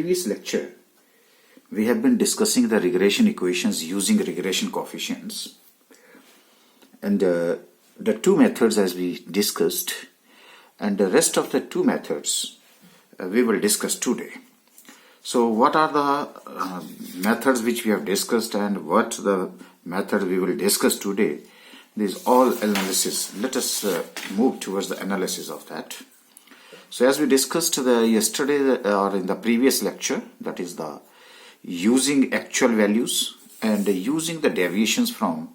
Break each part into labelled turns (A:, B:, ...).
A: previous lecture, we have been discussing the regression equations using regression coefficients. And the two methods as we discussed, and the rest of the two methods we will discuss today. So what are the methods which we have discussed and what the method we will discuss today? These all analysis. Let us move towards the analysis of that. So as we discussed yesterday or in the previous lecture, that is the using actual values and using the deviations from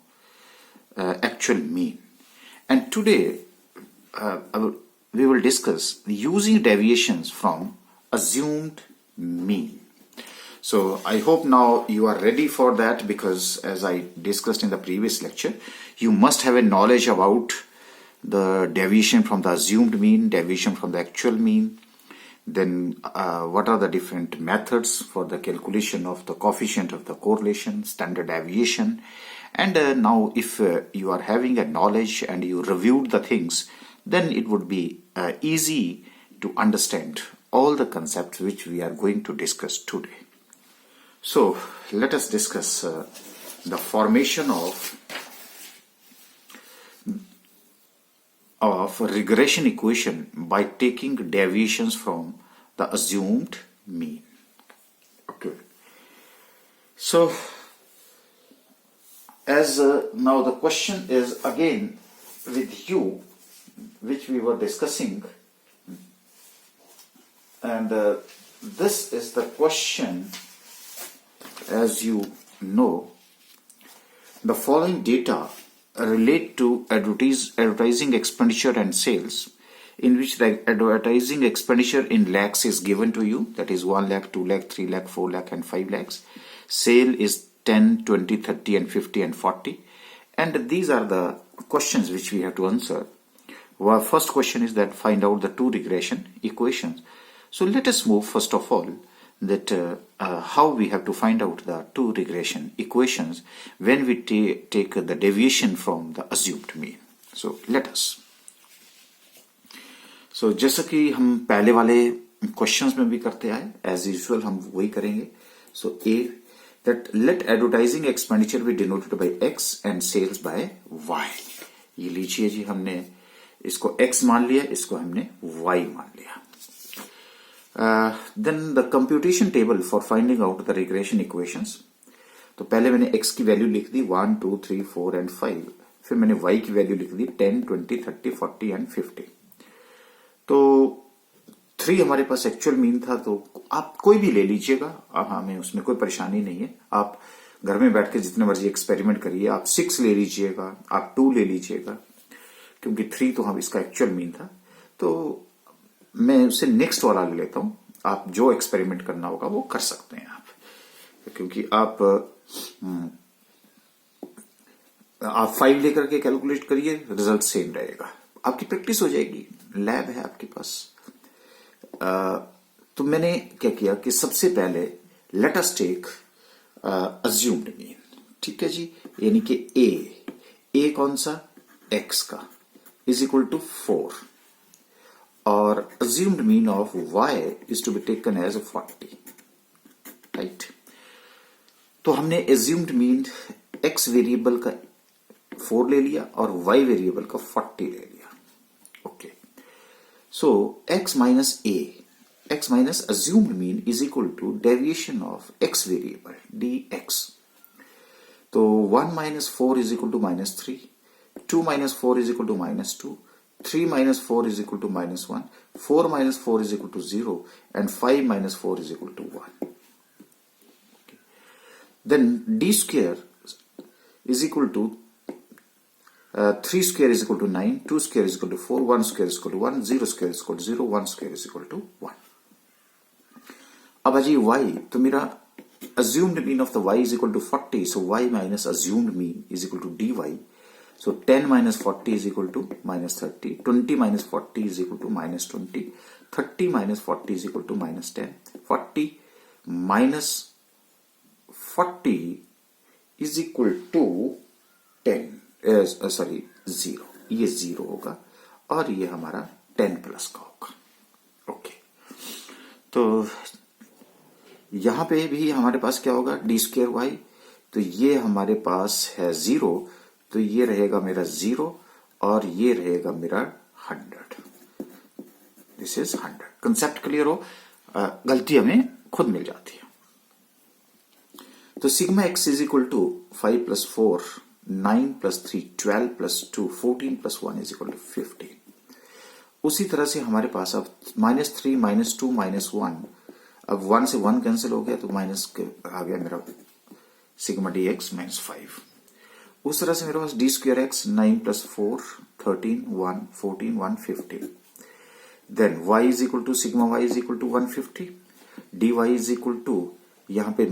A: actual mean. And today we will discuss using deviations from assumed mean. So I hope now you are ready for that, because as I discussed in the previous lecture, you must have a knowledge about the deviation from the assumed mean, deviation from the actual mean, then what are the different methods for the calculation of the coefficient of the correlation, standard deviation. And now if you are having a knowledge and you reviewed the things, then it would be easy to understand all the concepts which we are going to discuss today. So let us discuss the formation of regression equation by taking deviations from the assumed mean. Okay. So as now the question is again with you, which we were discussing, and this is the question. As you know, the following data relate to advertising expenditure and sales, in which the advertising expenditure in lakhs is given to you, that is 1 lakh, 2 lakh, 3 lakh, 4 lakh and 5 lakhs. Sale is 10, 20, 30 and 50 and 40. And these are the questions which we have to answer. Our first question is that find out the two regression equations. So let us move first of all that how we have to find out the two regression equations when we take the deviation from the assumed mean. So let us. So जैसा कि हम पहले वाले questions में भी करते आए, as usual हम वही करेंगे. So A, that let advertising expenditure be denoted by X and sales by Y. ये लीजिए जी, हमने इसको X मान लिया, इसको हमने Y मान लिया. Then the computation table for finding out the regression equations. तो पहले मैंने x की वैल्यू लिख दी 1, 2, 3, 4 and 5. फिर मैंने y की वैल्यू लिख दी 10, 20, 30, 40 and 50. तो 3 हमारे पास एक्चुअल मीन था, तो आप कोई भी ले लीजिएगा, हमें उसमें कोई परेशानी नहीं है. आप घर में बैठ के जितने मर्जी एक्सपेरिमेंट करिए. आप 6 ले लीजिएगा, आप 2 ले लीजिएगा, क्योंकि 3 तो हम इसका एक्चुअल मीन था. तो मैं उसे नेक्स्ट वाला ले लेता हूं. आप जो एक्सपेरिमेंट करना होगा वो कर सकते हैं आप, क्योंकि आप 5 लेकर के कैलकुलेट करिए, रिजल्ट सेम रहेगा. आपकी प्रैक्टिस हो जाएगी, लैब है आपके पास. तो मैंने क्या किया कि सबसे पहले let us take assumed mean. ठीक है जी, यानी कि ए कौन सा, एक्स का, इज इक्वल टू 4 और assumed mean of y is to be taken as 40, right? तो हमने assumed mean x वेरिएबल का 4 ले लिया और y वेरिएबल का 40 ले लिया. Okay, so x minus assumed mean is equal to deviation of x variable dx. तो 1 minus 4 is equal to minus 3, 2 minus 4 is equal to minus 2, 3 minus 4 is equal to minus 1, 4 minus 4 is equal to 0, and 5 minus 4 is equal to 1. Okay. Then d square is equal to 3 square is equal to 9, 2 square is equal to 4, 1 square is equal to 1, 0 square is equal to 0, 1 square is equal to 1. अब अजी y, तो मेरा assumed mean of the y is equal to 40, so y minus assumed mean is equal to dy. So 10 minus 40 is equal to minus 30, 20 minus 40 is equal to minus 20, 30 minus 40 is equal to minus 10, 40 minus 40 is equal to 10, 0. ये 0 होगा और ये हमारा 10 plus का होगा. Okay, तो यहां पे भी हमारे पास क्या होगा, डी स्क्वायर वाई, तो ये हमारे पास है 0, तो ये रहेगा मेरा 0 और ये रहेगा मेरा 100। This is 100। कंसेप्ट क्लियर हो? गलती हमें खुद मिल जाती है। तो sigma x is equal to 5 + 4 9 + 3 12 + 2 14 + 1 is equal to 15। उसी तरह से हमारे पास अब -3 -2 -1, अब 1 से 1 कैंसिल हो गया तो माइनस आ गया मेरा सिग्मा डी एक्स -5। उस तरह से मेरे पास D square X 9 + 4 13 1 14 1 15। Then y is equal to sigma y is equal to 150, D Y is equal to यहां पे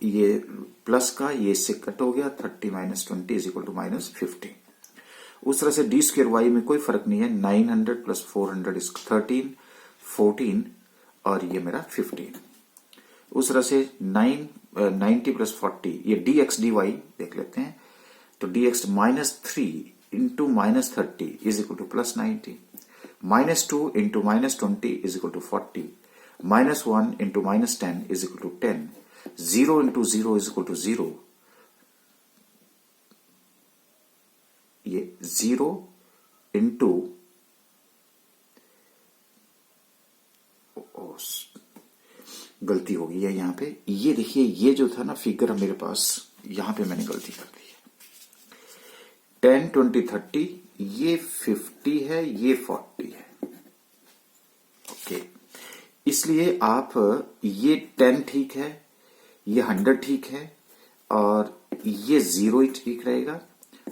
A: ये प्लस का ये इससे कट हो गया 30 - 20 इज इक्वल टू -50। उस तरह से डी स्क्वायर वाई में कोई फर्क नहीं है, 900 + 400 इज 13 14 और ये मेरा 15। उस तरह से 90 + 40 ये डी एक्स डी वाई देख लेते हैं, तो d x -3 into -30 is equal to +90, -2 into -20 is equal to 40, -1 into -10 is equal to 10, 0 into 0 is equal to 0, ये 0 इंटू गलती हो गई है यहां पे, ये देखिए ये जो था ना फिगर मेरे पास, यहां पे मैंने गलती कर दी है। 10 20 30 ये 50 है, ये 40 है। ओके, इसलिए आप ये 10 ठीक है, ये 100 ठीक है और ये 0 ही ठीक रहेगा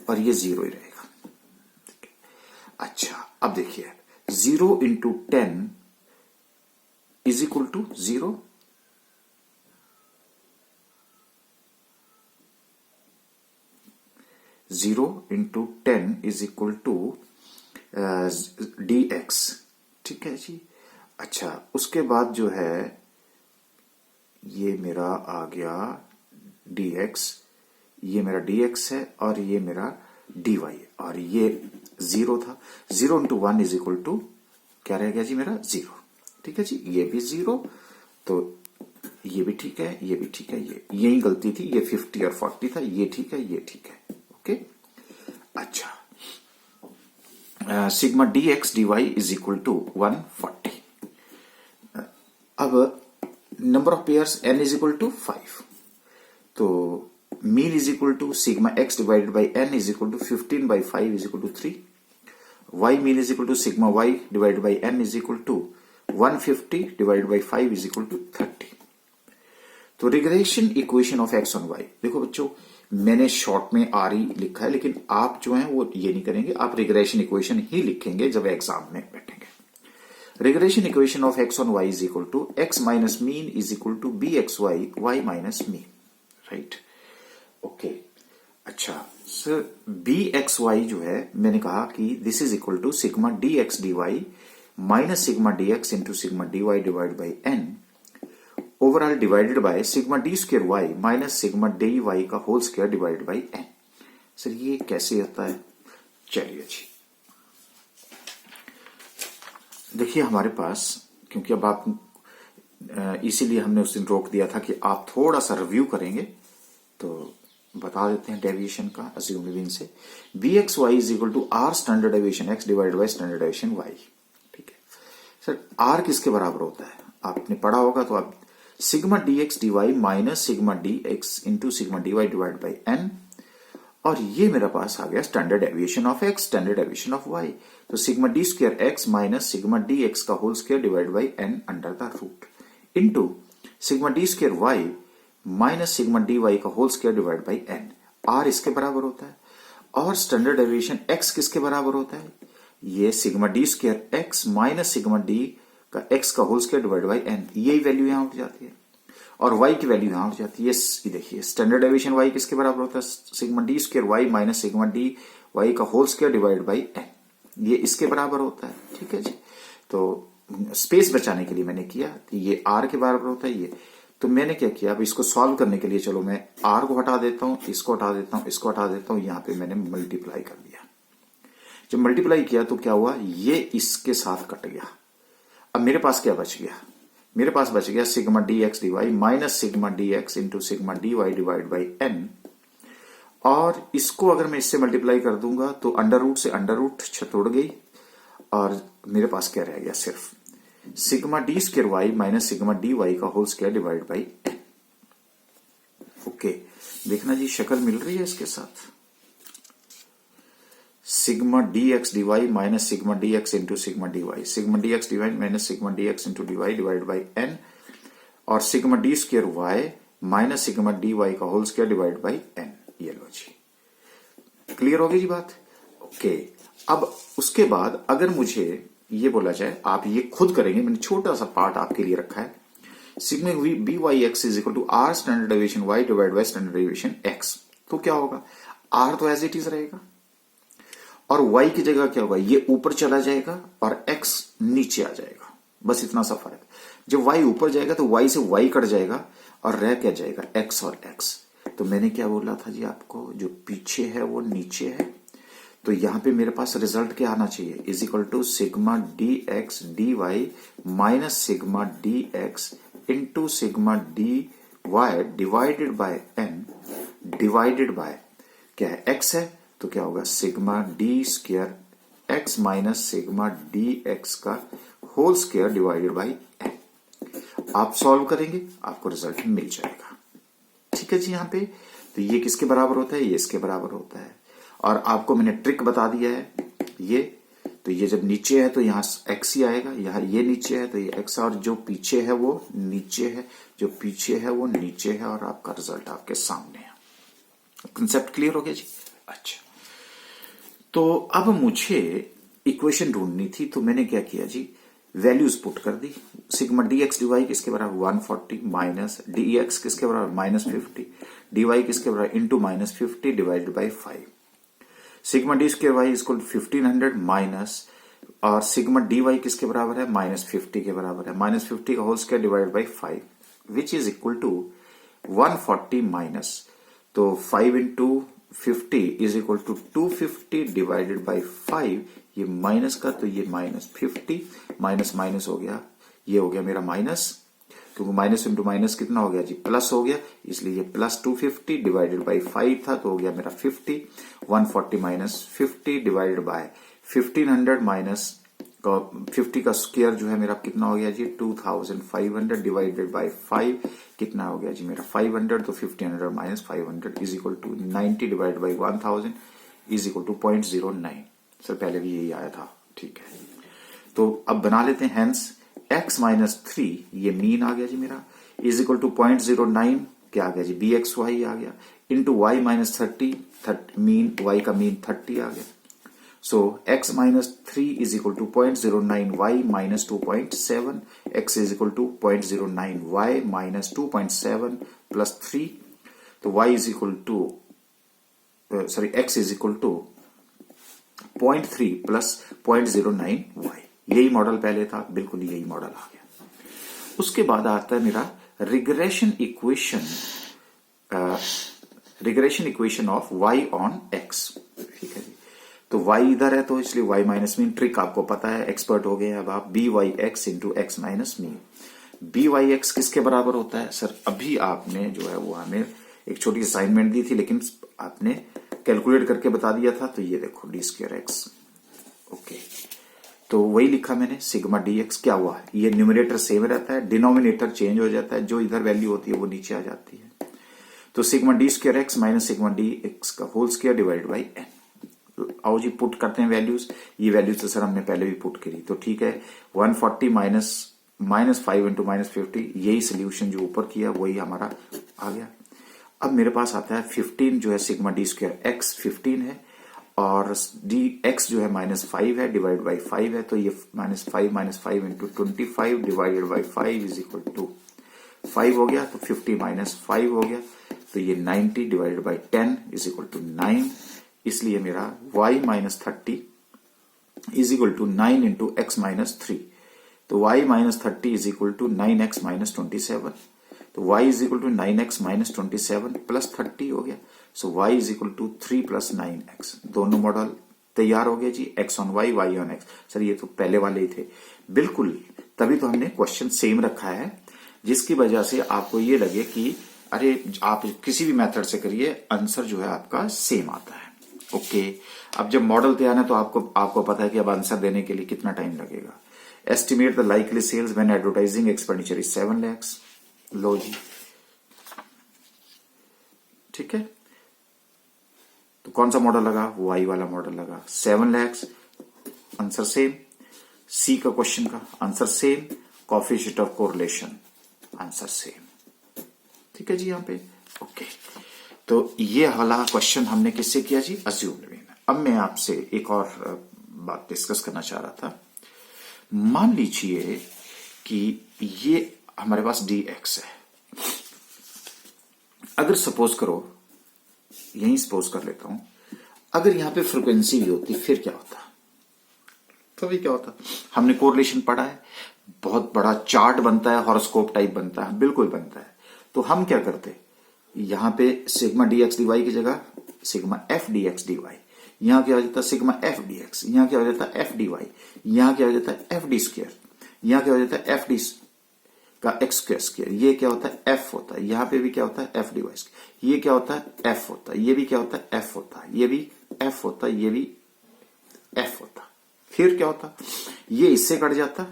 A: और ये 0 ही रहेगा। अच्छा, अब देखिए 0 into 10 is equal to 0, 0 into 10 is equal to d x. ठीक है जी। अच्छा, उसके बाद जो है ये मेरा आ गया डी एक्स, ये मेरा डी एक्स है और ये मेरा डी वाई, और ये 0 था। 0 इंटू 1 इज इक्वल टू क्या रह गया जी मेरा 0। ठीक है जी, ये भी 0, तो ये भी ठीक है, ये भी ठीक है, ये यही गलती थी, ये 50 और 40 था, ये ठीक है, ये ठीक है। ओके, अच्छा, sigma D x D Y is equal to 140। अब number of pairs n is equal to 5, तो mean is equal to sigma x divided by n is equal to 15/5 is equal to 3, y mean is equal to sigma y divided by n is equal to 150 divided by 5 is equal to 30। तो regression equation of x on y, देखो बच्चों मैंने short में are ही लिखा है, लेकिन आप जो है वो ये नहीं करेंगे, आप रिग्रेशन इक्वेशन ही लिखेंगे जब एग्जाम में बैठेंगे। Regression equation of x on y is equal to x minus mean is equal to bxy y minus mean, right. Okay, अच्छा सर, bxy जो है मैंने कहा कि this is equal to sigma dx dy minus sigma dx into sigma dy divide by n overall divided by sigma D square Y minus sigma D Y का whole square divided by n। Sir ये कैसे होता है? चलिए जी, देखिए हमारे पास, क्योंकि अब आप इसीलिए हमने उस दिन रोक दिया था कि आप थोड़ा सा रिव्यू करेंगे, तो बता देते हैं डेविएशन का अस्यूम लिविंग से। B x y is equal to are standard deviation x divided by standard deviation y. ठीक है सर, आर किसके बराबर होता है? आपने पढ़ा होगा, तो आप sigma D x D Y minus sigma D X into sigma D Y divide by N, और ये मेरा पास आ गया standard deviation of X, standard deviation of Y. तो sigma D square x minus sigma D X का whole square divide by N under the root into sigma D square Y minus sigma D Y का whole square divide by N. आर इसके बराबर होता है, और standard deviation x किसके बराबर होता है? ये sigma D square x minus sigma d का एक्स का whole square divide by n, यही वैल्यू यहां उठ जाती है, और y की वैल्यू यहां उठ जाती है। ये देखिए स्टैंडर्ड डेविएशन y किसके बराबर होता है? Sigma D square Y minus sigma D Y का whole square divide by N, ये इसके बराबर होता है। ठीक है जी, तो स्पेस बचाने के लिए मैंने किया, तो ये r के बराबर होता है ये। तो मैंने क्या किया, अब इसको सॉल्व करने के लिए चलो मैं r को हटा देता हूं, इसको हटा देता हूं, इसको हटा देता हूं, यहां पे मैंने मल्टीप्लाई कर दिया। जब मल्टीप्लाई किया तो क्या हुआ, ये इसके साथ कट गया। अब मेरे पास क्या बच गया? मेरे पास बच गया sigma D x D Y minus sigma D X into sigma D Y divide by N, और इसको अगर मैं इससे मल्टीप्लाई कर दूंगा तो अंडर रूट से अंडर रूट छतोड़ गई और मेरे पास क्या रह गया, सिर्फ sigma D square Y minus sigma D Y का whole square divide by N. Okay, देखना जी शक्ल मिल रही है इसके साथ। Sigma D x D Y minus sigma D X into sigma D Y, sigma D x D Y minus sigma D X into D Y divide by N, और sigma D square Y minus sigma D Y का whole square divide by N. ये लो जी, clear हो गई जी बात। Okay, अब उसके बाद अगर मुझे ये बोला जाए, आप ये खुद करेंगे, मैंने छोटा सा पार्ट आपके लिए रखा है, sigma B Y X is equal to are standard deviation Y divide by standard deviation X, तो क्या होगा, आर तो एज इट इज रहेगा और y की जगह क्या होगा, ये ऊपर चला जाएगा और x नीचे आ जाएगा, बस इतना सा फर्क। जब y ऊपर जाएगा तो y से y कट जाएगा और रह क्या जाएगा, x और x। तो मैंने क्या बोला था जी आपको, जो पीछे है वो नीचे है, तो यहां पे मेरे पास रिजल्ट क्या आना चाहिए, is equal to sigma D x D Y minus sigma D X into sigma D Y divided by N divided by क्या है, x है, तो क्या होगा sigma D square x minus sigma D X का whole square divided by N. आप solve करेंगे आपको रिजल्ट मिल जाएगा। ठीक है जी, यहां पे तो ये किसके बराबर होता है, ये इसके बराबर होता है, और आपको मैंने ट्रिक बता दिया है ये, तो ये जब नीचे है तो यहां एक्स ही आएगा, यहां ये नीचे है तो ये एक्स, और जो पीछे है वो नीचे है, जो पीछे है वो नीचे है, और आपका रिजल्ट आपके सामने है। कंसेप्ट क्लियर हो गया जी। अच्छा, तो अब मुझे इक्वेशन ढूंढनी थी, तो मैंने क्या किया जी, वैल्यूज पुट कर दी। Sigma D x D Y किसके बराबर 140 माइनस डी एक्स किसके बराबर माइनस 50, डी वाई किसके बराबर into minus 50 divided by 5, sigma D square Y equal to 1500 minus, और सिग्मा डी वाई किसके बराबर है, माइनस 50 के बराबर है, माइनस 50 का whole square divided by 5 which is equal to 140 minus, तो 5 into 50 is equal to 250 divided by 5, ये माइनस का तो ये माइनस 50, माइनस माइनस हो गया, ये हो गया मेरा माइनस, क्योंकि माइनस इंटू माइनस कितना हो गया जी, प्लस हो गया, इसलिए ये प्लस 250 डिवाइडेड बाई 5 था, तो हो गया मेरा 50, 140 माइनस 50 डिवाइडेड बाय 1500 माइनस 50 का स्क्वायर जो है मेरा कितना हो गया जी 2500 डिवाइडेड बाय 5 कितना हो गया जी मेरा 500, तो 1500 minus 500 is equal to 90 divide by 1000 is equal to 0.09। Sir पहले भी यही आया था, ठीक है। तो अब बना लेते हैं, हेंस x माइनस 3 ये मीन आ गया जी मेरा, इज इक्वल टू 0.09 क्या आ गया जी बी एक्स वाई आ गया, into Y minus 30 mean y का मीन 30 आ गया, so x minus 3 is equal to 0.09 y minus 2.7, x is equal to 0.09 y minus 2.7 plus 3, तो y is equal to x is equal to 0.3 plus 0.09 y। यही model पहले था, बिल्कुल यही model आ गया। उसके बाद आता है मेरा regression equation of y on x, ठीक है जी। तो y इधर है तो इसलिए y माइनस मीन, ट्रिक आपको पता है, एक्सपर्ट हो गए हैं अब आप, B Y X into X minus mean. B Y X किसके बराबर होता है सर, अभी आपने जो है वो हमें एक छोटी असाइनमेंट दी थी, लेकिन आपने कैलकुलेट करके बता दिया था, तो ये देखो डी स्क्वायर एक्स, ओके, तो वही लिखा मैंने, सिग्मा डी एक्स क्या हुआ, ये न्यूमरेटर सेम रहता है, डिनोमिनेटर चेंज हो जाता है, जो इधर वैल्यू होती है वो नीचे आ जाती है, तो sigma D square x minus sigma D X का whole square divide by N. आओ जी पुट करते हैं वैल्यूज, ये वैल्यूज तो सर हमने पहले भी पुट करी, तो ठीक है 140 माइनस 5 इंटू माइनस 50, यही सोल्यूशन जो ऊपर किया वही हमारा आ गया। अब मेरे पास आता है 15 जो है सिग्मा डी स्क्वायर एक्स 15 है, और डी एक्स जो है माइनस 5 है डिवाइड बाई 5 है, तो ये minus 5 into 25 divided by 5 is equal to 5 हो गया, तो 50 माइनस 5 हो गया, तो ये 90 divided by 10 is equal to 9, इसलिए मेरा y minus 30 is equal to 9 into X minus 3, तो y minus 30 is equal to 9x minus 27, तो y is equal to 9x minus 27 plus 30 हो गया, so y is equal to 3 plus 9x, दोनों model तैयार हो गया जी, X on Y, Y on X. Sir ये तो पहले वाले ही थे, बिल्कुल, तभी तो हमने क्वेश्चन सेम रखा है, जिसकी वजह से आपको ये लगे कि अरे आप किसी भी मेथड से करिए, आंसर जो है आपका सेम आता है। ओके, अब जब मॉडल तैयार है तो आपको पता है कि अब आंसर देने के लिए कितना टाइम लगेगा। Estimate the likely sales when advertising expenditure is 7 lakhs। लो जी, ठीक है, तो कौन सा मॉडल लगा? वाई वाला मॉडल लगा। 7 lakhs, आंसर सेम। सी का क्वेश्चन का answer same. Coefficient of correlation answer same. ठीक है जी यहाँ पे। ओके, तो ये वाला क्वेश्चन हमने किससे किया जी? Assumed mean. अब मैं आपसे एक और बात डिस्कस करना चाह रहा था। मान लीजिए कि ये हमारे पास dx है। अगर सपोज करो, यही सपोज कर लेता हूं, अगर यहां पे फ्रीक्वेंसी भी होती फिर क्या होता? तो भी क्या होता? हमने कोरिलेशन पढ़ा है, बहुत बड़ा चार्ट बनता है, हॉरोस्कोप टाइप बनता है, बिल्कुल बनता है। तो हम क्या करते, यहां पे सिग्मा dx dy की जगह सिग्मा f dx dy, यहां क्या हो जाता? सिग्मा f dx, यहां क्या हो जाता? f dy, यहां क्या हो जाता? f d स्क्वायर, यहां क्या हो जाता? f d का एक्स स्क्वायर, ये क्या होता है? f होता है। यहां पे भी क्या होता है? f dy स्क्वायर, ये क्या होता है? f होता है। ये भी क्या होता है? f होता है। ये भी f होता है, ये भी f होता है। फिर क्या होता? ये इससे कट जाता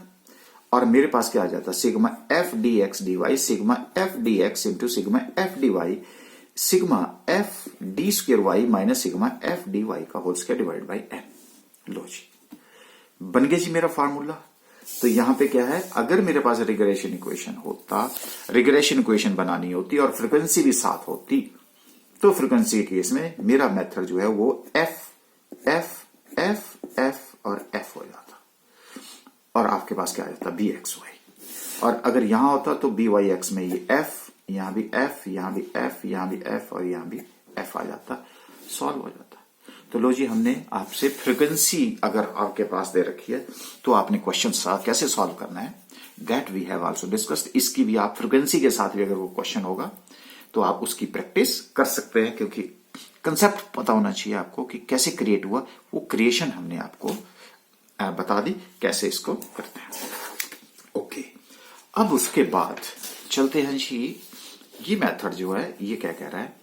A: और मेरे पास क्या आ जाता? Sigma f dx dy, sigma f dx into sigma f dy, sigma f d square y minus sigma f dy का whole square divide by n। लो जी, बन गया जी मेरा फार्मूला। तो यहां पे क्या है, अगर मेरे पास रिग्रेशन इक्वेशन होता, रिग्रेशन इक्वेशन बनानी होती और फ्रीक्वेंसी भी साथ होती, तो फ्रीक्वेंसी के केस में मेरा मेथड जो है वो f f f f और f हो जाता और आपके पास क्या आ जाता? bxy। और अगर यहां होता तो byx में ये f, यहां भी f, यहां भी f, यहां भी f और यहां भी f आ जाता, सॉल्व हो जाता। तो लो जी, हमने आपसे फ्रीक्वेंसी अगर आपके पास दे रखी है तो आपने क्वेश्चन कैसे सॉल्व करना है, that we have also discussed. इसकी भी आप फ्रीक्वेंसी के साथ भी अगर वो क्वेश्चन होगा तो आप उसकी प्रैक्टिस कर सकते हैं, क्योंकि कंसेप्ट पता होना चाहिए आपको कि कैसे क्रिएट हुआ। वो क्रिएशन हमने आपको बता दी कैसे इसको करते हैं। ओके, अब उसके बाद चलते हैं जी, ये मेथड जो है ये क्या कह रहा है?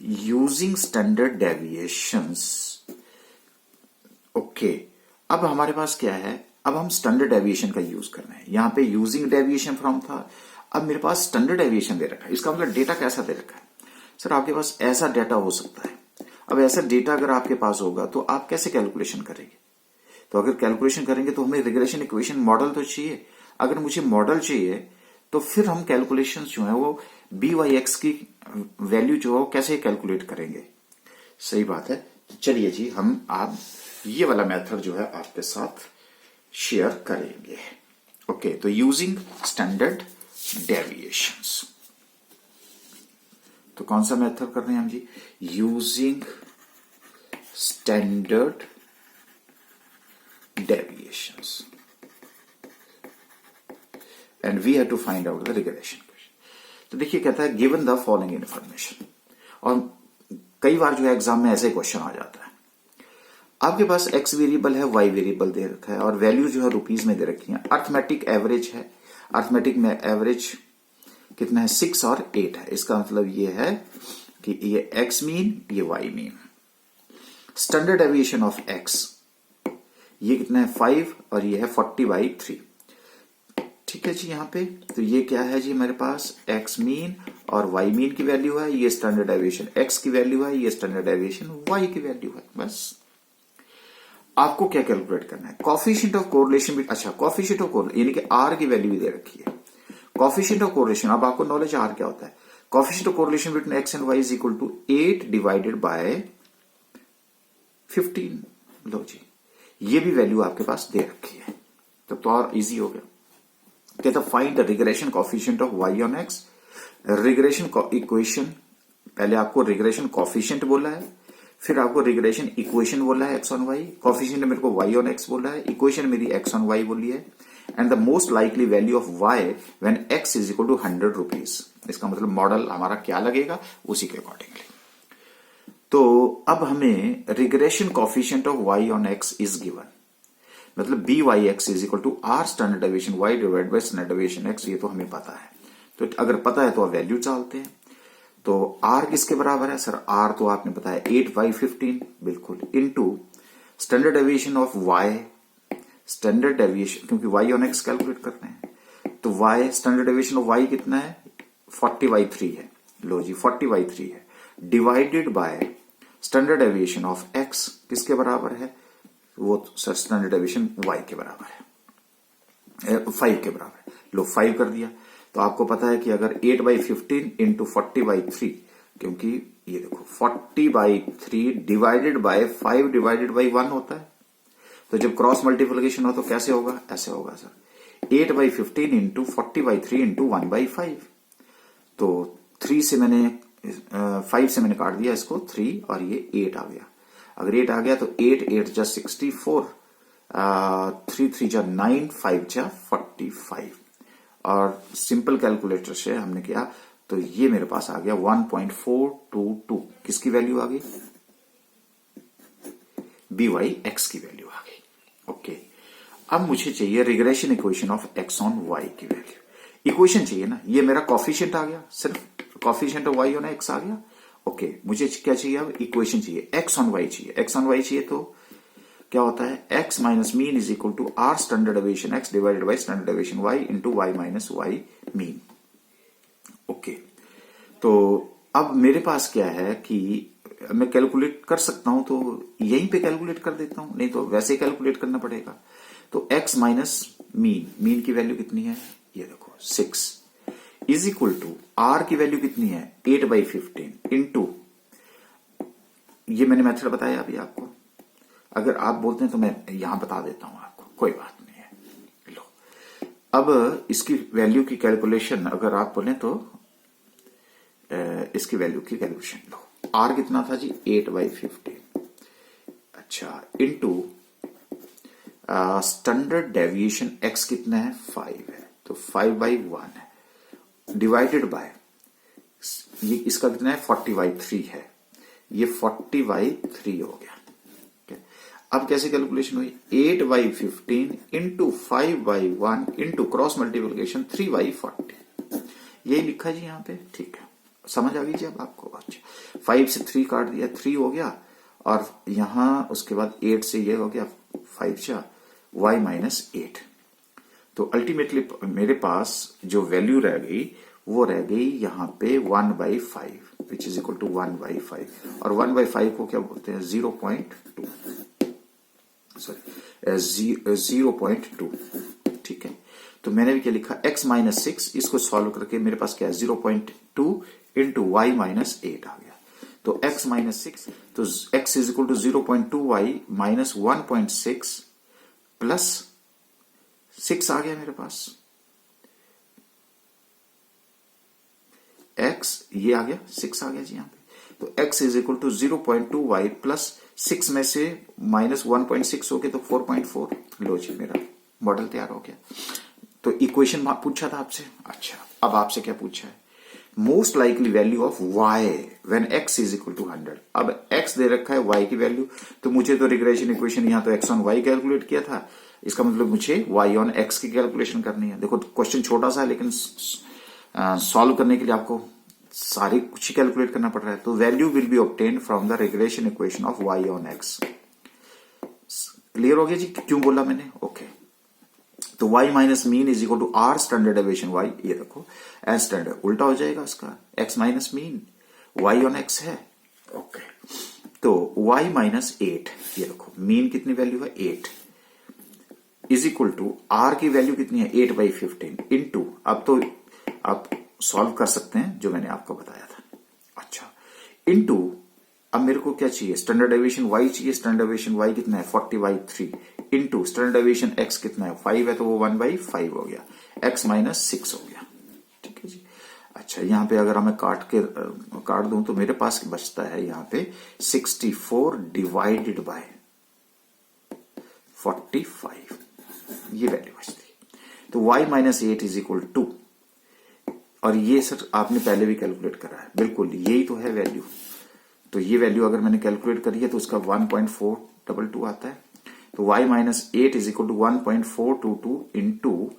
A: Using standard deviations. ओके, अब हमारे पास क्या है? अब हम स्टैंडर्ड डेविएशन का यूज कर रहे हैं। यहां पे यूजिंग डेविएशन फ्रॉम था, अब मेरे पास स्टैंडर्ड डेविएशन दे रखा है। इसका मतलब डेटा कैसा दे रखा है? सर आपके पास ऐसा डेटा हो सकता है। अब ऐसा डेटा अगर आपके पास होगा तो आप कैसे कैलकुलेशन करेंगे? तो अगर कैलकुलेशन करेंगे तो हमें रिग्रेशन इक्वेशन मॉडल तो चाहिए। अगर मुझे मॉडल चाहिए तो फिर हम कैलकुलेशंस जो है वो byx की वैल्यू जो है वो कैसे कैलकुलेट करेंगे? सही बात है। चलिए जी, हम आप ये वाला मेथड जो है आपके साथ शेयर करेंगे। ओके, तो यूजिंग स्टैंडर्ड डेविएशंस, तो कौन सा मेथड कर रहे हैं हम जी? Using standard deviations and we have to find out the regression question। तो देखिए कहता है given the following information, और कई बार जो है एग्जाम में ऐसे क्वेश्चन आ जाता है। आपके पास x वेरिएबल है, y वेरिएबल दे रखा है और वैल्यू जो है रुपीज में दे रखी है। अर्थमेटिक एवरेज है, अर्थमेटिक में एवरेज कितना है? 6 और 8 है। इसका मतलब ये है कि ये x मीन, ये y mean. Standard deviation of x ये कितना है? 5 और ये है 40/3। ठीक है जी, यहां पे तो ये क्या है जी हमारे पास? x मीन और y मीन की वैल्यू है, ये स्टैंडर्ड डेविएशन x की वैल्यू है, ये स्टैंडर्ड डेविएशन y की वैल्यू है। बस आपको क्या कैलकुलेट करना है? कोएफिशिएंट ऑफ कोरिलेशन भी, अच्छा कोएफिशिएंट ऑफ कोरिलेशन यानी कि r की वैल्यू भी दे रखी है। कोएफिशिएंट ऑफ कोरिलेशन, अब आपको नॉलेज r क्या होता है? Coefficient of correlation between x and y is equal to 8 divided by 15। लो जी, ये भी वैल्यू आपके पास दे रखी है, तो और इजी हो गया। कहता find the regression coefficient of y on x। Regression equation, पहले आपको रिग्रेशन कोएफिशिएंट बोला है, फिर आपको रिग्रेशन इक्वेशन बोला है x ऑन y, कोएफिशिएंट मेरे को y ऑन x बोला है, इक्वेशन मेरी x ऑन y बोली है, and the most likely value of y when x is equal to 100 rupees. इसका मतलब मॉडल हमारा क्या लगेगा उसी के अकॉर्डिंगली। तो अब हमें regression coefficient of y on x is given, मतलब B Y X is equal to are standard deviation y divide by standard deviation x, ये तो हमें पता है। तो अगर पता है तो आप वैल्यू डालते हैं। तो r किसके बराबर है सर? r तो आपने बताया 8/15 बिल्कुल, into standard deviation of y, standard deviation क्योंकि y ऑन x कैलकुलेट करते हैं, तो y standard deviation of y कितना है? 40/3 है। लो जी 40/3 है, divided by standard deviation of x किसके बराबर है? वो सर स्टैंडर्ड डेविएशन y के बराबर है, 5 के बराबर है। लो 5 कर दिया, तो आपको पता है कि अगर 8/15 इंटू 40/3, क्योंकि ये देखो 40/3 डिवाइडेड बाय 5 डिवाइडेड बाय 1 होता है, तो जब क्रॉस मल्टीप्लिकेशन हो तो कैसे होगा? ऐसे होगा सर 8/15 इंटू 40/3 इंटू 1/5। तो 3 से मैंने 5 से मैंने काट दिया इसको 3 और ये 8 आ गया। अगर 8 आ गया तो 8 जा 64, 3 3 जा 9, 5 जा 45, और सिंपल कैलकुलेटर से हमने किया तो ये मेरे पास आ गया 1.422। किसकी वैल्यू आ गई? बी वाई एक्स की वैल्यू आ गई। ओके, अब मुझे चाहिए regression equation of X on Y की वैल्यू। इक्वेशन चाहिए ना, ये मेरा कॉफिशिएंट आ गया, सिर्फ coefficient of Y on X आ गया। ओके, मुझे क्या चाहिए अब? इक्वेशन चाहिए, एक्स ऑन वाई चाहिए। एक्स ऑन वाई चाहिए तो क्या होता है? x minus mean is equal to are standard deviation x divided by standard deviation y into Y minus Y mean. Okay, तो अब मेरे पास क्या है कि मैं कैलकुलेट कर सकता हूं, तो यहीं पे कैलकुलेट कर देता हूं, नहीं तो वैसे कैलकुलेट करना पड़ेगा। तो x माइनस मीन की वैल्यू कितनी है? ये देखो 6 इज इक्वल टू आर की वैल्यू कितनी है? 8/15 इंटू, ये मैंने मेथड बताया अभी आपको, अगर आप बोलते हैं तो मैं यहां बता देता हूं आपको, कोई बात नहीं है। लो, अब इसकी वैल्यू की कैलकुलेशन अगर आप बोलें तो इसकी वैल्यू की कैलकुलेशन लो, आर कितना था जी? 8/15, अच्छा, इनटू स्टैंडर्ड डेविएशन एक्स कितना है? 5 है, तो 5/1 है, डिवाइडेड बाय ये इसका कितना है? 40/3 है, ये 40/3 हो गया। अब कैसे कैलकुलेशन हुई? 8/15 इंटू 5/1 इंटू क्रॉस मल्टीप्लिकेशन 3/40, यही लिखा जी यहाँ पे। ठीक है, समझ आ गई जी अब आपको? अच्छा, 5 से 3 काट दिया, 3 हो गया, और यहां उसके बाद 8 से ये हो गया 5 जा y माइनस 8। तो अल्टीमेटली मेरे पास जो वैल्यू रह गई वो रह गई यहाँ पे 1/5 विच इज इक्वल टू 1/5, और 1/5 को क्या बोलते हैं? 0.2, सॉरी 0.2। ठीक है, तो मैंने भी क्या लिखा? x माइनस 6, इसको सॉल्व करके मेरे पास क्या है? 0.2 इंटू वाई माइनस 8 आ गया। तो x माइनस 6, तो x is equal to 0.2y minus 1.6 plus 6 आ गया मेरे पास। x ये आ गया, 6 आ गया जी यहाँ पे। तो x is equal to 0.2y plus 6 में से माइनस 1.6 हो गया तो 4.4। लो जी, मेरा मॉडल तैयार हो गया। तो इक्वेशन पूछा था आपसे। अच्छा, अब आपसे क्या पूछा है? Most likely value of y when x is equal to 100। अब x दे रखा है, y की वैल्यू, तो मुझे तो रिग्रेशन इक्वेशन यहां तो x ऑन y कैलकुलेट किया था, इसका मतलब मुझे y ऑन x की कैलकुलेशन करनी है। देखो क्वेश्चन छोटा सा है, लेकिन सॉल्व करने के लिए आपको सारी कुछ ही कैलकुलेट करना पड़ रहा है। तो value will be obtained from the regression equation of y on x। Clear हो गया जी क्यों बोला मैंने? ओके, तो y minus mean is equal to are standard deviation y, ये देखो एज स्टैंडर्ड उल्टा हो जाएगा इसका, x minus mean y on x है। ओके, तो y माइनस 8, ये देखो मीन कितनी वैल्यू है? 8 इज इक्वल टू आर की वैल्यू कितनी है? 8/15 इंटू, अब तो आप सॉल्व कर सकते हैं जो मैंने आपको बताया था। अच्छा, इंटू अब मेरे को क्या चाहिए? स्टैंडर्ड डेविएशन y चाहिए। स्टैंडर्ड डेविएशन y कितना है? 40/3 इंटू स्टैंडर्ड डेविएशन x कितना है? 5 है, तो वो 1/5 हो गया, x माइनस 6 हो गया। ठीक है जी। अच्छा, यहाँ पे अगर हमें काट दूं तो मेरे पास बचता है यहाँ पे 64 डिवाइडेड बाय 45, ये वैल्यू बचती है। तो y minus 8 is equal to, और ये सर आपने पहले भी कैलकुलेट करा है, बिल्कुल यही तो है वैल्यू। तो ये वैल्यू अगर मैंने कैलकुलेट करी है तो उसका 1.422 आता है। तो y minus 8 is equal to 1.422 into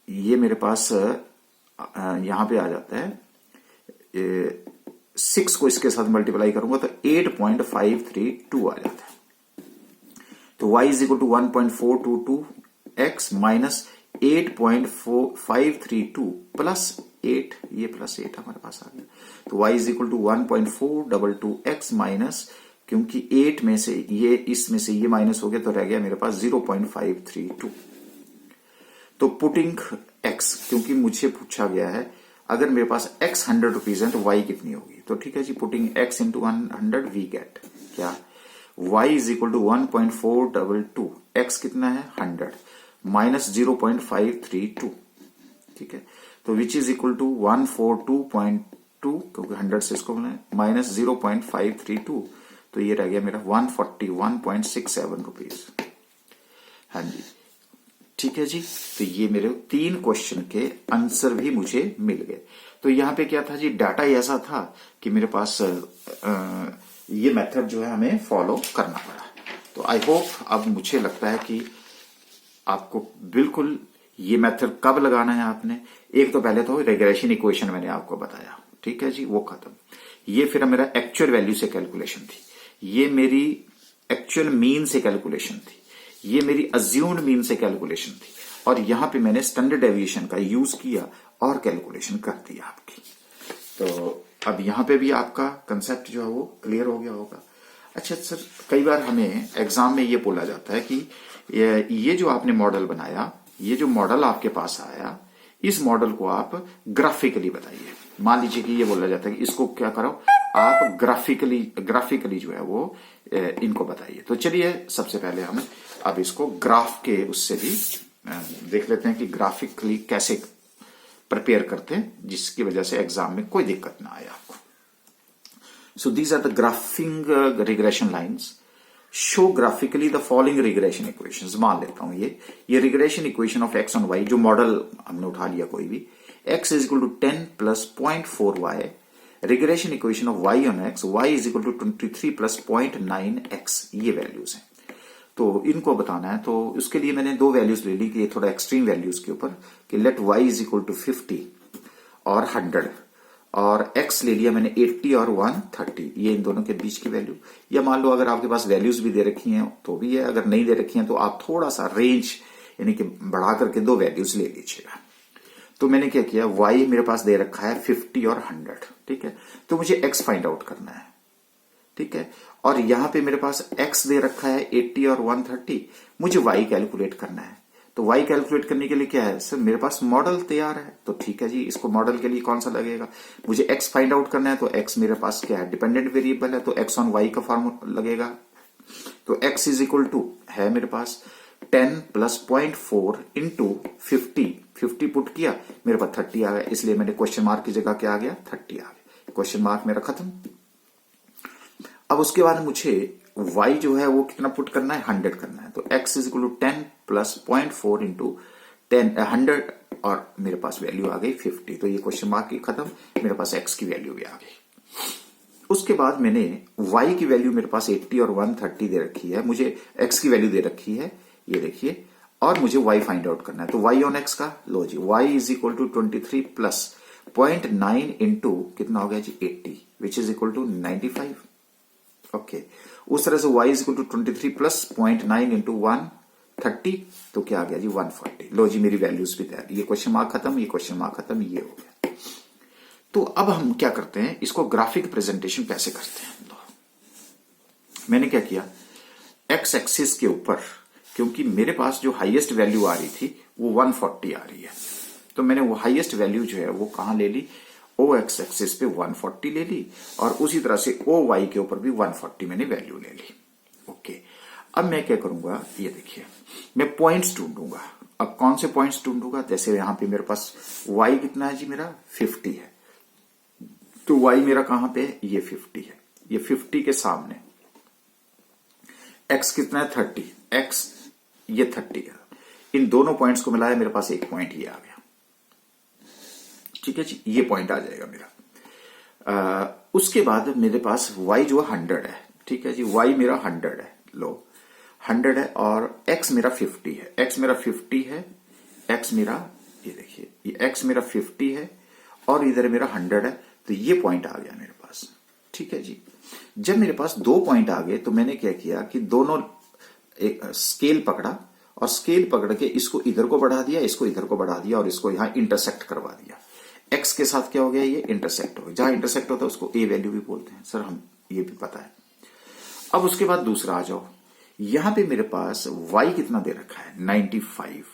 A: ये मेरे पास यहां पे आ जाता है 6 को इसके साथ मल्टीप्लाई करूंगा तो 8.532 आ जाता है। तो y is equal to 1.422x minus 8.532 plus 8, ये प्लस 8 हमारे पास आ गया। तो y is equal to 1.422x minus, क्योंकि 8 में से ये इसमें से ये माइनस हो गया तो रह गया मेरे पास 0.532। तो पुटिंग x, क्योंकि मुझे पूछा गया है अगर मेरे पास x 100 रुपीज है तो y कितनी होगी, तो ठीक है जी, putting x into 100 we get क्या, y is equal to 1.422, x कितना है 100 माइनस 0.532, ठीक है, तो विच इज इक्वल टू 142.2, क्योंकि 100 से इसको माइनस 0.532, तो ये रह गया मेरा 141.67 रुपीज। हाँ जी, ठीक है जी। तो ये मेरे 3 क्वेश्चन के आंसर भी मुझे मिल गए। तो यहाँ पे क्या था जी, डाटा ऐसा था कि मेरे पास ये मेथड जो है हमें फॉलो करना पड़ा। तो आई होप, अब मुझे लगता है कि आपको बिल्कुल ये मेथड कब लगाना है आपने, एक तो पहले तो रिग्रेशन इक्वेशन मैंने आपको बताया, ठीक है जी, वो खत्म। ये फिर मेरा एक्चुअल वैल्यू से कैलकुलेशन थी, ये मेरी एक्चुअल मीन से कैलकुलेशन थी, ये मेरी अज्यूम्ड मीन से कैलकुलेशन थी, और यहां पे मैंने स्टैंडर्ड डेविएशन का यूज किया और कैलकुलेशन कर दी आपकी। तो अब यहां पे भी आपका कंसेप्ट जो है वो क्लियर हो गया होगा। अच्छा सर, कई बार हमें एग्जाम में ये बोला जाता है कि ये जो आपने मॉडल बनाया, ये जो मॉडल आपके पास आया, इस मॉडल को आप ग्राफिकली बताइए। मान लीजिए कि ये बोला जाता है कि इसको क्या करो आप ग्राफिकली जो है वो इनको बताइए। तो चलिए सबसे पहले हम अब इसको ग्राफ के उससे भी देख लेते हैं कि ग्राफिकली कैसे प्रिपेयर करते हैं, जिसकी वजह से एग्जाम में कोई दिक्कत ना आए आपको। So these are the graphing regression lines show graphically the following regression equations. मान लेता हूं ये regression equation of X on Y, जो मॉडल हमने उठा लिया कोई भी, x is equal to 10 plus 0.4y, regression equation of y on x, y is equal to 23 plus 0.9x, ये वैल्यूज हैं। तो इनको बताना है, तो उसके लिए मैंने 2 वैल्यूज ले ली कि थोड़ा एक्सट्रीम वैल्यूज के ऊपर, कि let y is equal to 50 और 100, और x ले लिया मैंने 80 और 130, ये इन दोनों के बीच की वैल्यू। या मान लो अगर आपके पास वैल्यूज भी दे रखी हैं तो भी है, अगर नहीं दे रखी हैं तो आप थोड़ा सा रेंज यानी कि बढ़ा करके 2 वैल्यूज ले लीजिएगा। तो मैंने क्या किया, y मेरे पास दे रखा है 50 और 100, ठीक है, तो मुझे x फाइंड आउट करना है, ठीक है, और यहां पे मेरे पास x दे रखा है 80 और 130, मुझे y कैलकुलेट करना है। तो y कैलकुलेट करने के लिए क्या है सर, मेरे पास मॉडल तैयार है, तो ठीक है जी, इसको मॉडल के लिए कौन सा लगेगा, मुझे x फाइंड आउट करना है, तो x मेरे पास क्या है, डिपेंडेंट वेरिएबल है, तो x ऑन y का फॉर्मूला लगेगा। तो x इज इक्वल टू है मेरे पास 10 प्लस 0.4 इंटू 50 पुट किया, मेरे पास 30 आ गया, इसलिए मैंने क्वेश्चन मार्क की जगह क्या आ गया, 30 आ गया, क्वेश्चन मार्क मेरा खत्म। अब उसके बाद मुझे y जो है वो कितना पुट करना है, 100 करना है, तो x is equal to 10 plus 0.4 into 100, और मेरे पास वैल्यू आ गई 50, तो ये क्वेश्चन मार्क की खत्म, मेरे पास x की वैल्यू भी आ गई। उसके बाद मैंने y की वैल्यू मेरे पास 80 और 130 दे रखी है, मुझे x की वैल्यू दे रखी है, ये देखिए, और मुझे y फाइंड आउट करना है। तो y ऑन x का लो जी, y is equal to 23 plus 0.9 into कितना हो गया जी 80, which is equal to 95। Okay, उस तरह से y is equal to 23 plus 0.9 into 130, तो क्या आ गया जी 140। लो जी, मेरी वैल्यूज भी तैयार, ये क्वेश्चन मार्क खत्म, ये क्वेश्चन मार्क खत्म, ये हो गया। तो अब हम क्या करते हैं, इसको ग्राफिक प्रेजेंटेशन कैसे करते हैं। तो मैंने क्या किया, एक्स एक्सिस के ऊपर, क्योंकि मेरे पास जो हाईएस्ट वैल्यू आ रही थी वो 140 आ रही है, तो मैंने वो हाईएस्ट वैल्यू जो है वो कहां ले ली, ओ एक्स एक्सिस पे 140 ले ली, और उसी तरह से ओ वाई के ऊपर भी 140 मैंने वैल्यू ले ली। ओके, अब मैं क्या करूंगा, ये देखिए, मैं पॉइंट्स ढूंढूंगा। अब कौन से पॉइंट्स ढूंढूंगा, जैसे यहां पे मेरे पास y कितना है जी, मेरा 50 है, तो y मेरा कहां पे है, ये 50 है, ये 50 के सामने x कितना है 30, x ये 30 है, इन दोनों पॉइंट्स को मिलाया मेरे पास एक पॉइंट ये आ गया, ठीक है जी, ये पॉइंट आ जाएगा मेरा। उसके बाद मेरे पास y जो 100 है, ठीक है जी, y मेरा 100 है, लो 100 है, और x मेरा 50 है, x मेरा 50 है, x मेरा, ये देखिए ये x मेरा 50 है और इधर मेरा 100 है, तो ये पॉइंट आ गया मेरे पास, ठीक है जी। जब मेरे पास दो पॉइंट आ गए तो मैंने क्या किया कि दोनों एक स्केल पकड़ा और स्केल पकड़ के इसको इधर को बढ़ा दिया, इसको इधर को बढ़ा दिया और इसको यहां इंटरसेक्ट करवा दिया। x के साथ क्या हो गया, ये इंटरसेक्ट हो गया, जहां इंटरसेक्ट होता है उसको a वैल्यू भी बोलते हैं, सर हम ये भी पता है। अब उसके बाद दूसरा आ जाओ, यहां पे मेरे पास y कितना दे रखा है 95,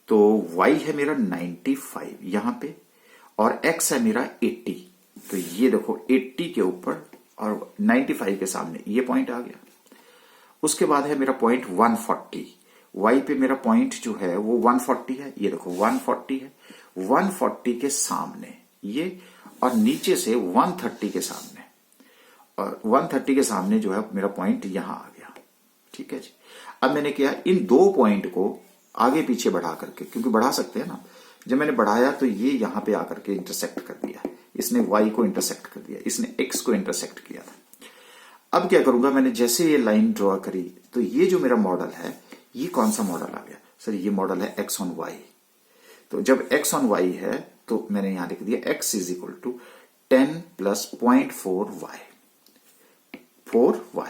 A: तो y है मेरा 95 यहां पे, और x है मेरा 80, तो ये देखो 80 के ऊपर और 95 के सामने ये पॉइंट आ गया। उसके बाद है मेरा पॉइंट 140, y पे मेरा पॉइंट जो है वो 140 है, ये देखो 140 है, 140 के सामने ये, और नीचे से 130 के सामने, और 130 के सामने जो है मेरा पॉइंट यहां आ गया, ठीक है जी। अब मैंने किया इन दो पॉइंट को आगे पीछे बढ़ा करके, क्योंकि बढ़ा सकते हैं ना, जब मैंने बढ़ाया तो ये यहां पे आकर के इंटरसेक्ट कर दिया, इसने y को इंटरसेक्ट कर दिया, इसने x को इंटरसेक्ट किया था। अब क्या करूंगा, मैंने जैसे ये लाइन ड्रॉ करी तो ये जो मेरा मॉडल है, ये कौन सा मॉडल आ गया, सर ये मॉडल है x ऑन y। तो जब x ऑन y है तो मैंने यहां लिख दिया x is equal to 10 plus 0.4y, 4y,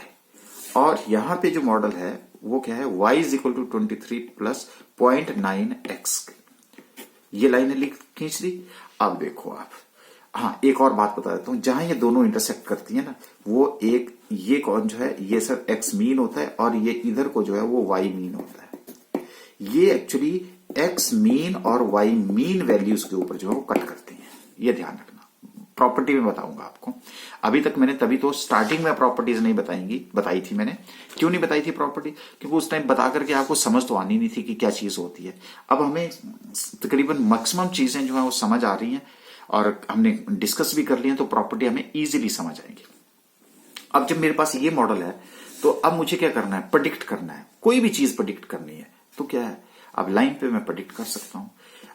A: और यहां पे जो मॉडल है वो क्या है, y is equal to 23 plus 0.9x, ये लाइनें खींच दी। अब देखो आप, हाँ एक और बात बता देता हूं, जहां ये दोनों इंटरसेक्ट करती है ना, वो एक ये कौन जो है, ये सर x मीन होता है, और ये इधर को जो है वो y मीन होता है। ये एक्चुअली x मीन और y मीन वैल्यूज के ऊपर जो है वो कट करती हैं, ये ध्यान रखना। प्रॉपर्टी में बताऊंगा आपको, अभी तक मैंने तभी तो स्टार्टिंग में प्रॉपर्टीज नहीं बताई थी मैंने। क्यों नहीं बताई थी प्रॉपर्टी, क्योंकि उस टाइम बता करके आपको समझ तो आनी नहीं थी कि क्या चीज होती है। अब हमें तकरीबन मैक्सिमम चीजें जो है वो समझ आ रही हैं और हमने डिस्कस भी कर लिया, तो प्रॉपर्टी हमें इजीली समझ आएंगी। अब जब मेरे पास ये मॉडल है तो अब मुझे क्या करना है, प्रेडिक्ट करना है, कोई भी चीज प्रेडिक्ट करनी है तो क्या है, अब लाइन पे मैं प्रेडिक्ट कर सकता हूं।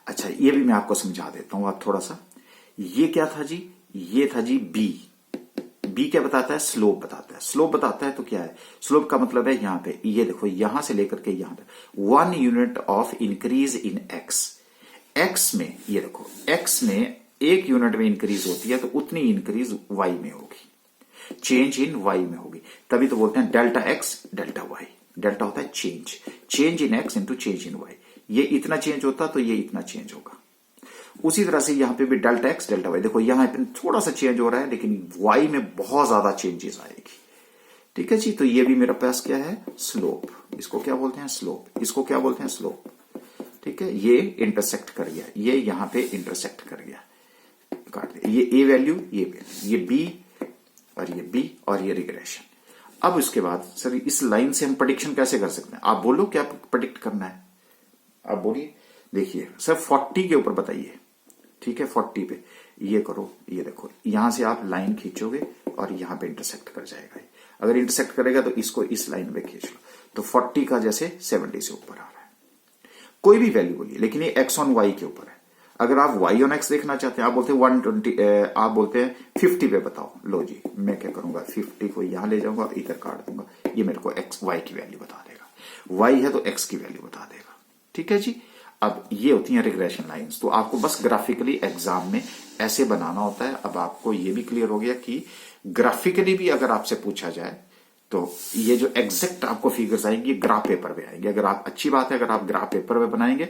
A: अच्छा ये भी मैं आपको समझा देता हूं, अब थोड़ा सा, ये क्या था जी, ये था जी बी क्या बताता है, स्लोप बताता है। स्लोप बताता है तो क्या है, स्लोप का मतलब है यहां पे, ये देखो यहां से लेकर के यहां तक 1 unit of increase in x में, ये देखो एक्स में 1 यूनिट में इंक्रीज होती है तो उतनी इंक्रीज वाई में होगी, चेंज इन वाई में होगी, तभी तो बोलते हैं delta X delta Y. Delta होता है change in X into change in Y, ये इतना चेंज होता तो ये इतना चेंज होगा। उसी तरह से यहां पे भी डेल्टा एक्स डेल्टा वाई, देखो यहां पे थोड़ा सा चेंज हो रहा है लेकिन वाई में बहुत ज्यादा चेंजेस आएगी, ठीक है जी। तो ये भी मेरा पास क्या है, स्लोप, इसको क्या बोलते हैं स्लोप, इसको क्या बोलते हैं स्लोप, ठीक है। ये इंटरसेक्ट कर गया, ये यहां पे इंटरसेक्ट कर गया, काट दिया, ये ए वैल्यू, ये बी और ये बी और ये रिग्रेशन। अब उसके बाद सर इस लाइन से हम प्रेडिक्शन कैसे कर सकते हैं, आप बोलो क्या प्रेडिक्ट करना है, आप बोलिए। देखिए सर 40 के ऊपर बताइए, ठीक है 40 पे ये करो, ये देखो यहां से आप लाइन खींचोगे और यहां पे इंटरसेक्ट कर जाएगा, अगर इंटरसेक्ट करेगा तो इसको इस लाइन पे खींच लो, तो 40 का जैसे 70 से ऊपर आ रहा है, कोई भी वैल्यू बोलिए, लेकिन ये एक्स ऑन वाई के ऊपर है। अगर आप y ऑन x देखना चाहते हैं, आप बोलते हैं 120, आप बोलते हैं 50 पे बताओ, लो जी मैं क्या करूंगा 50 को यहां ले जाऊंगा और इधर काट दूंगा, ये मेरे को x y की वैल्यू बता देगा, y है तो x की वैल्यू बता देगा, ठीक है जी। अब ये होती हैं रिग्रेशन लाइंस, तो आपको बस ग्राफिकली एग्जाम में ऐसे बनाना होता है। अब आपको ये भी क्लियर हो गया कि ग्राफिकली भी अगर आपसे पूछा जाए तो ये जो एग्जैक्ट आपको फिगर्स आएंगे ग्राफ पेपर पे आएंगे। अगर आप, अच्छी बात है अगर आप ग्राफ पेपर पे बनाएंगे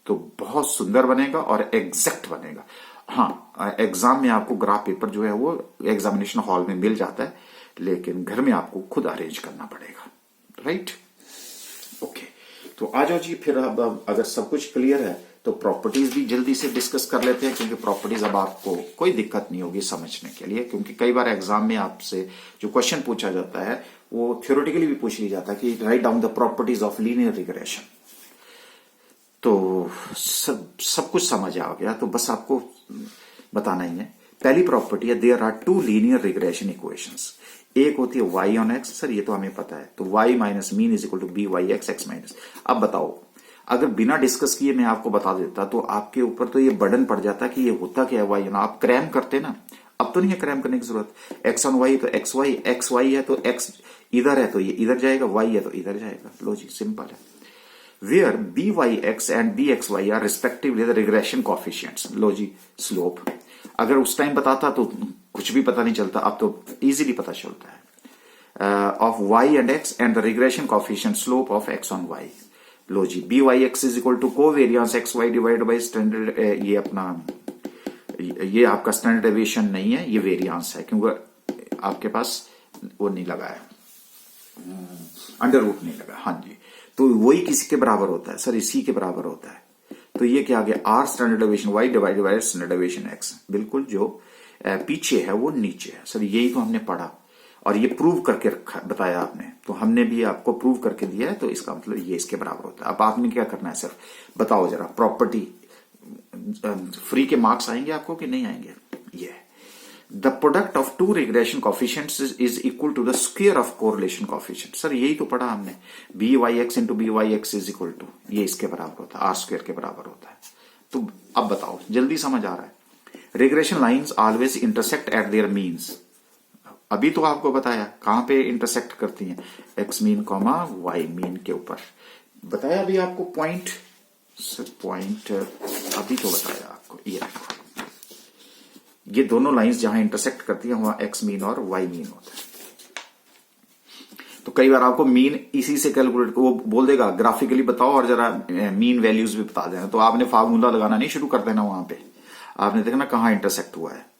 A: तो बहुत सुंदर बनेगा और एग्जैक्ट बनेगा। हाँ एग्जाम में आपको ग्राफ पेपर जो है वो एग्जामिनेशन हॉल में मिल जाता है, लेकिन घर में आपको खुद अरेंज करना पड़ेगा, राइट। ओके तो आ जाओ जी, फिर अब अगर सब कुछ क्लियर है तो प्रॉपर्टीज भी जल्दी से डिस्कस कर लेते हैं, क्योंकि प्रॉपर्टीज अब आपको कोई दिक्कत नहीं होगी समझने के लिए, क्योंकि कई बार एग्जाम में आपसे जो क्वेश्चन पूछा जाता है वो थ्योरेटिकली भी पूछ लिया जाता है कि write down the properties of linear regression. तो सब कुछ समझ आ गया, तो बस आपको बताना ही है। पहली प्रॉपर्टी है there are 2 linear regression equations, एक होती है y ऑन x, सर ये तो हमें पता है, तो y minus mean is equal to B Y X X minus. अब बताओ अगर बिना डिस्कस किए मैं आपको बता देता तो आपके ऊपर तो ये बर्डन पड़ जाता कि ये होता क्या है y, आप क्रैम करते ना। अब तो नहीं है क्रैम्प करने की जरूरत। एक्स ऑन वाई तो एक्स वाई है तो एक्स इधर है तो ये इधर जाएगा, वाई है तो इधर जाएगा। लो जी, सिंपल है। Where B Y X and B x Y are respectively the regression coefficients. लो जी, स्लोप अगर उस टाइम बताता तो कुछ भी पता नहीं चलता, अब तो इजीली पता चलता है। Of Y and X and the regression coefficient slope of X on Y. लो जी, B Y X is equal to covariance X Y divide by standard, ये अपना ये आपका स्टैंडर्ड डेविएशन नहीं है, ये वेरियंस है, क्योंकि आपके पास वो नहीं लगा है, अंडर रूट नहीं लगा। हाँ जी, तो वही किसी के बराबर होता है सर, इसी के बराबर होता है। तो ये क्या आ गया, R standard deviation Y divided by standard deviation X. बिल्कुल जो पीछे है वो नीचे है सर, यही तो हमने पढ़ा और ये प्रूव करके रखा बताया आपने, तो हमने भी आपको प्रूव करके दिया है, तो इसका मतलब ये इसके बराबर होता है। अब आपने क्या करना है, सिर्फ बताओ जरा, प्रॉपर्टी फ्री के मार्क्स आएंगे आपको कि नहीं आएंगे। ये the product of two regression coefficients is equal to the square of correlation coefficient. Sir यही तो पढ़ा हमने, B Y X into B Y X is equal to, ये इसके बराबर होता है, आर स्क्वायर के बराबर होता है। तो अब बताओ, जल्दी समझ आ रहा है। Regression lines always intersect at their means. अभी तो आपको बताया कहां पे इंटरसेक्ट करती हैं, X mean comma Y mean के ऊपर बताया अभी आपको पॉइंट। सर पॉइंट अभी तो बताया आपको, ये ये दोनों लाइंस जहां इंटरसेक्ट करती हैं वहां एक्स मीन और वाई मीन होता है। तो कई बार आपको मीन इसी से कैलकुलेट, वो बोल देगा ग्राफिकली बताओ और जरा मीन वैल्यूज भी बता देना, तो आपने फार्मूला लगाना नहीं शुरू कर देना, वहां पे आपने देखना कहां इंटरसेक्ट हुआ है।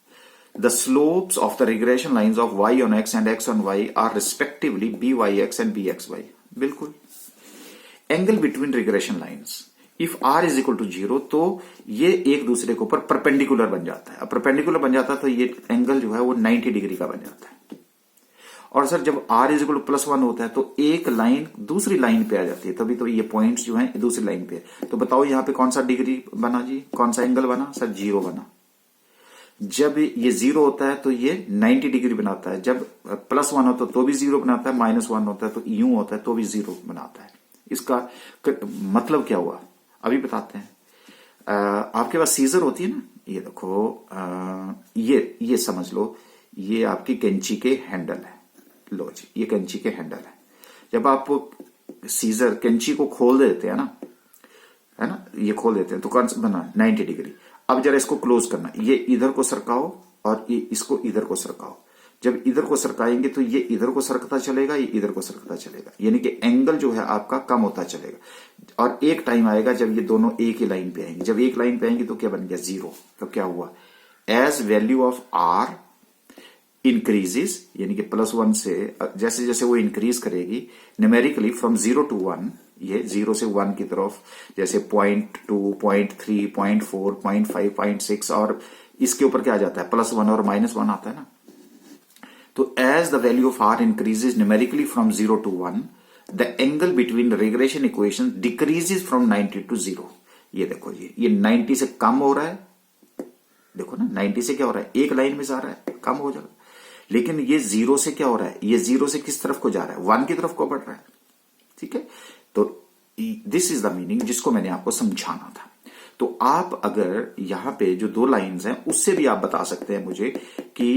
A: The slopes of the regression lines of y on x and x on y are respectively byx and bxy. बिल्कुल। Angle between regression lines. If r is equal to 0 तो ये एक दूसरे के ऊपर परपेंडिकुलर बन जाता है। अब परपेंडिकुलर बन जाता है तो ये एंगल जो है वो 90 डिग्री का बन जाता है। और सर जब r इज इक्वल टू +1 होता है तो एक लाइन दूसरी लाइन पे आ जाती है, तभी तो ये पॉइंट्स जो हैं दूसरी लाइन पे। तो बताओ यहाँ पे कौन सा डिग्री बना जी, कौन सा एंगल बना सर, 0 बना। जब ये 0 होता है तो ये 90 डिग्री बनाता है, जब +1 होता है तो भी 0 बनाता है, -1 होता है तो यूं होता है तो भी 0 बनाता है। इसका मतलब क्या हुआ अभी बताते हैं। आपके पास सीजर होती है ना, ये देखो, ये समझ लो, ये आपकी कैंची के हैंडल है। लो जी, ये कैंची के हैंडल है। जब आप सीजर कैंची को खोल देते हैं ना, है ना, ये खोल देते हैं तो कौन सा बना, 90 डिग्री। अब जरा इसको क्लोज करना, ये इधर को सरकाओ और ये इसको इधर को सरकाओ। जब इधर को सरकाएंगे तो ये इधर को सरकता चलेगा, ये इधर को सरकता चलेगा, यानी कि एंगल जो है आपका कम होता चलेगा। और एक टाइम आएगा जब ये दोनों एक ही लाइन पे आएंगे। जब एक लाइन पे आएंगे तो क्या बन गया, 0। तो क्या हुआ, as value of R increases, यानी कि +1 से जैसे जैसे वो इंक्रीज करेगी न्यूमेरिकली फ्रॉम 0 to 1, ये 0 से 1 की तरफ, जैसे 0.2, 0.3, 0.4, 0.5, 0.6 और इसके ऊपर क्या आ जाता है, +1 और -1 आता है ना। तो as the value of R increases numerically from 0 to 1, the angle between regression equation decreases from 90 to 0। ये देखो जी, ये 90 से कम हो रहा है, देखो ना 90 से क्या हो रहा है, एक लाइन में जा रहा है, कम हो जाएगा। लेकिन ये 0 से क्या हो रहा है, ये 0 से किस तरफ को जा रहा है, 1 की तरफ को बढ़ रहा है। ठीक है, तो दिस इज द मीनिंग जिसको मैंने आपको समझाना था। तो आप अगर यहां पे जो दो लाइंस हैं उससे भी आप बता सकते हैं मुझे कि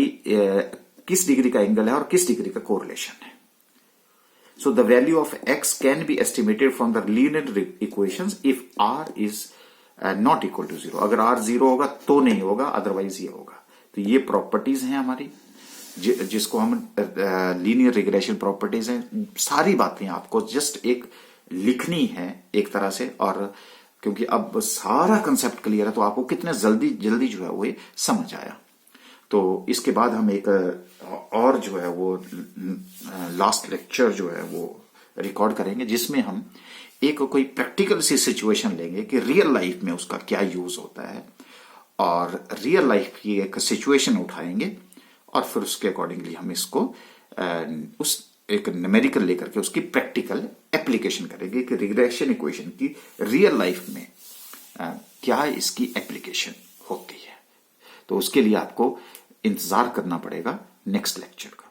A: किस डिग्री का एंगल है और किस डिग्री का कोरिलेशन है। So the value of x can be estimated from the linear equations if r is not equal to 0। अगर r 0 होगा तो नहीं होगा, अदरवाइज ये होगा। तो ये प्रॉपर्टीज हैं हमारी जिसको हम लीनियर रिग्रेशन प्रॉपर्टीज हैं। सारी बातें आपको जस्ट एक लिखनी है एक तरह से, और क्योंकि अब सारा कंसेप्ट क्लियर है तो आपको कितने जल्दी जल्दी जो है वो समझ आया। तो इसके बाद हम एक और जो है वो लास्ट लेक्चर जो है वो रिकॉर्ड करेंगे, जिसमें हम एक कोई प्रैक्टिकल सी सिचुएशन लेंगे कि रियल लाइफ में उसका क्या यूज होता है, और रियल लाइफ की एक सिचुएशन उठाएंगे और फिर उसके अकॉर्डिंगली हम इसको उस एक न्यूमेरिकल लेकर के उसकी प्रैक्टिकल एप्लीकेशन करेंगे कि रिग्रेशन इक्वेशन की रियल लाइफ में क्या इसकी एप्लीकेशन होती है। तो उसके लिए आपको इंतजार करना पड़ेगा नेक्स्ट लेक्चर का।